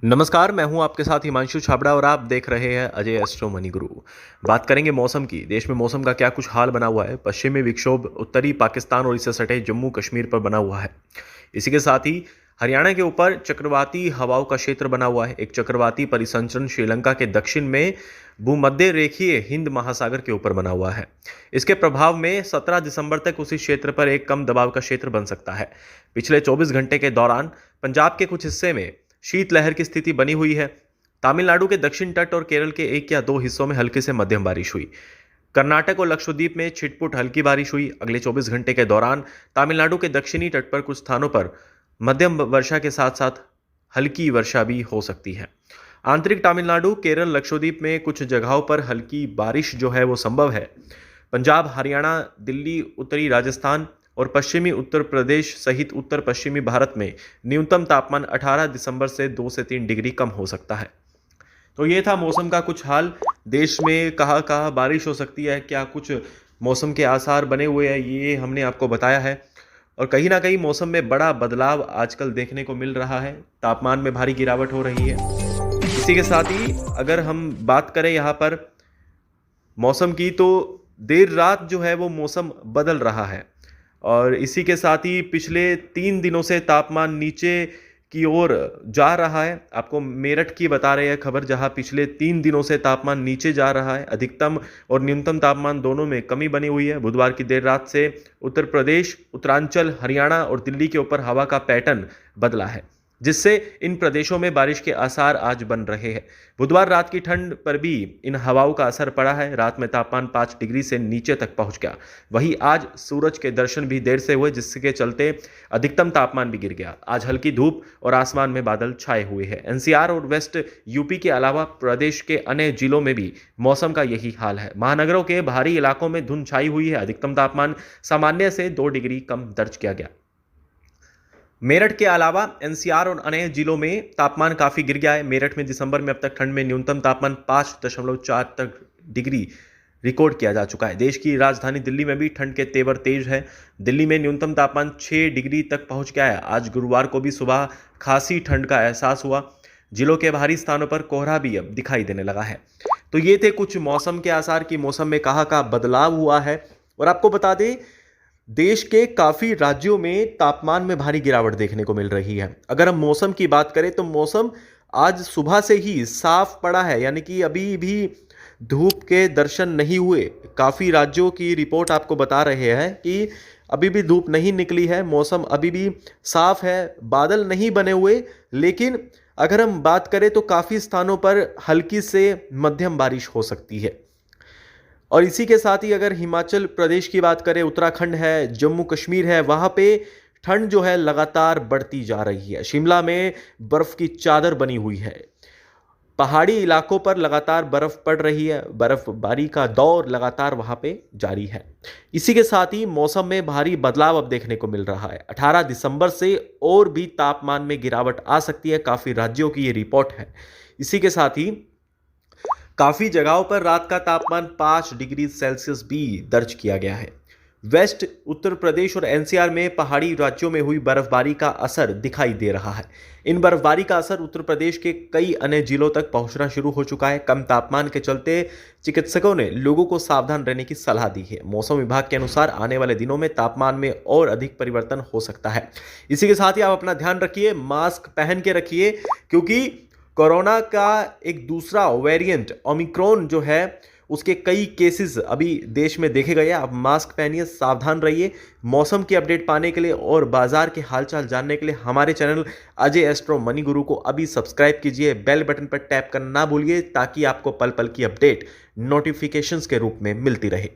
नमस्कार, मैं हूं आपके साथ हिमांशु छाबड़ा और आप देख रहे हैं अजय एस्ट्रो मनी गुरु। बात करेंगे मौसम की। देश में मौसम का क्या कुछ हाल बना हुआ है। पश्चिमी विक्षोभ उत्तरी पाकिस्तान और इससे सटे जम्मू कश्मीर पर बना हुआ है। इसी के साथ ही हरियाणा के ऊपर चक्रवाती हवाओं का क्षेत्र बना हुआ है। एक चक्रवाती परिसंचरण श्रीलंका के दक्षिण में भूमध्य रेखीय हिंद महासागर के ऊपर बना हुआ है। इसके प्रभाव में 17 दिसंबर तक उसी क्षेत्र पर एक कम दबाव का क्षेत्र बन सकता है। पिछले 24 घंटे के दौरान पंजाब के कुछ हिस्से में शीतलहर की स्थिति बनी हुई है। तमिलनाडु के दक्षिण तट और केरल के एक या दो हिस्सों में हल्की से मध्यम बारिश हुई। कर्नाटक और लक्षद्वीप में छिटपुट हल्की बारिश हुई। अगले 24 घंटे के दौरान तमिलनाडु के दक्षिणी तट पर कुछ स्थानों पर मध्यम वर्षा के साथ साथ हल्की वर्षा भी हो सकती है। आंतरिक तमिलनाडु, केरल, लक्षद्वीप में कुछ जगहों पर हल्की बारिश जो है वो संभव है। पंजाब, हरियाणा, दिल्ली, उत्तरी राजस्थान और पश्चिमी उत्तर प्रदेश सहित उत्तर पश्चिमी भारत में न्यूनतम तापमान 18 दिसंबर से 2 से 3 डिग्री कम हो सकता है। तो ये था मौसम का कुछ हाल। देश में कहाँ कहाँ बारिश हो सकती है, क्या कुछ मौसम के आसार बने हुए हैं, ये हमने आपको बताया है। और कहीं ना कहीं मौसम में बड़ा बदलाव आजकल देखने को मिल रहा है। तापमान में भारी गिरावट हो रही है। इसी के साथ ही अगर हम बात करें यहाँ पर मौसम की, तो देर रात जो है वो मौसम बदल रहा है। और इसी के साथ ही पिछले 3 दिनों से तापमान नीचे की ओर जा रहा है। आपको मेरठ की बता रहे हैं खबर, जहां पिछले 3 दिनों से तापमान नीचे जा रहा है। अधिकतम और न्यूनतम तापमान दोनों में कमी बनी हुई है। बुधवार की देर रात से उत्तर प्रदेश, उत्तरांचल, हरियाणा और दिल्ली के ऊपर हवा का पैटर्न बदला है, जिससे इन प्रदेशों में बारिश के आसार आज बन रहे हैं। बुधवार रात की ठंड पर भी इन हवाओं का असर पड़ा है। रात में तापमान 5 डिग्री से नीचे तक पहुंच गया। वहीं आज सूरज के दर्शन भी देर से हुए, जिसके चलते अधिकतम तापमान भी गिर गया। आज हल्की धूप और आसमान में बादल छाए हुए हैं। एनसीआर और वेस्ट यूपी के अलावा प्रदेश के अन्य जिलों में भी मौसम का यही हाल है। महानगरों के बाहरी इलाकों में धुंध छाई हुई है। अधिकतम तापमान सामान्य से 2 डिग्री कम दर्ज किया गया। मेरठ के अलावा एनसीआर और अन्य जिलों में तापमान काफी गिर गया है। मेरठ में दिसंबर में अब तक ठंड में न्यूनतम तापमान 5.4 तक डिग्री रिकॉर्ड किया जा चुका है। देश की राजधानी दिल्ली में भी ठंड के तेवर तेज है। दिल्ली में न्यूनतम तापमान 6 डिग्री तक पहुंच गया है। आज गुरुवार को भी सुबह खासी ठंड का एहसास हुआ। जिलों के बाहरी स्थानों पर कोहरा भी अब दिखाई देने लगा है। तो ये थे कुछ मौसम के आसार की मौसम में कहाँ का बदलाव हुआ है। और आपको बता दें, देश के काफी राज्यों में तापमान में भारी गिरावट देखने को मिल रही है। अगर हम मौसम की बात करें तो मौसम आज सुबह से ही साफ पड़ा है, यानी कि अभी भी धूप के दर्शन नहीं हुए। काफी राज्यों की रिपोर्ट आपको बता रहे हैं कि अभी भी धूप नहीं निकली है, मौसम अभी भी साफ है, बादल नहीं बने हुए। लेकिन अगर हम बात करें तो काफी स्थानों पर हल्की से मध्यम बारिश हो सकती है। और इसी के साथ ही अगर हिमाचल प्रदेश की बात करें, उत्तराखंड है, जम्मू कश्मीर है, वहाँ पे ठंड जो है लगातार बढ़ती जा रही है। शिमला में बर्फ की चादर बनी हुई है। पहाड़ी इलाकों पर लगातार बर्फ पड़ रही है। बर्फबारी का दौर लगातार वहाँ पे जारी है। इसी के साथ ही मौसम में भारी बदलाव अब देखने को मिल रहा है। 18 दिसंबर से और भी तापमान में गिरावट आ सकती है। काफ़ी राज्यों की ये रिपोर्ट है। इसी के साथ ही काफी जगहों पर रात का तापमान 5 डिग्री सेल्सियस भी दर्ज किया गया है। वेस्ट उत्तर प्रदेश और एनसीआर में पहाड़ी राज्यों में हुई बर्फबारी का असर दिखाई दे रहा है। इन बर्फबारी का असर उत्तर प्रदेश के कई अन्य जिलों तक पहुंचना शुरू हो चुका है। कम तापमान के चलते चिकित्सकों ने लोगों को सावधान रहने की सलाह दी है। मौसम विभाग के अनुसार आने वाले दिनों में तापमान में और अधिक परिवर्तन हो सकता है। इसी के साथ ही आप अपना ध्यान रखिए, मास्क पहन के रखिए, क्योंकि कोरोना का एक दूसरा वेरिएंट ओमिक्रॉन जो है उसके कई केसेस अभी देश में देखे गए हैं। आप मास्क पहनिए, सावधान रहिए। मौसम की अपडेट पाने के लिए और बाजार के हालचाल जानने के लिए हमारे चैनल अजय एस्ट्रो मनी गुरु को अभी सब्सक्राइब कीजिए। बेल बटन पर टैप करना ना भूलिए, ताकि आपको पल पल की अपडेट नोटिफिकेशंस के रूप में मिलती रहे।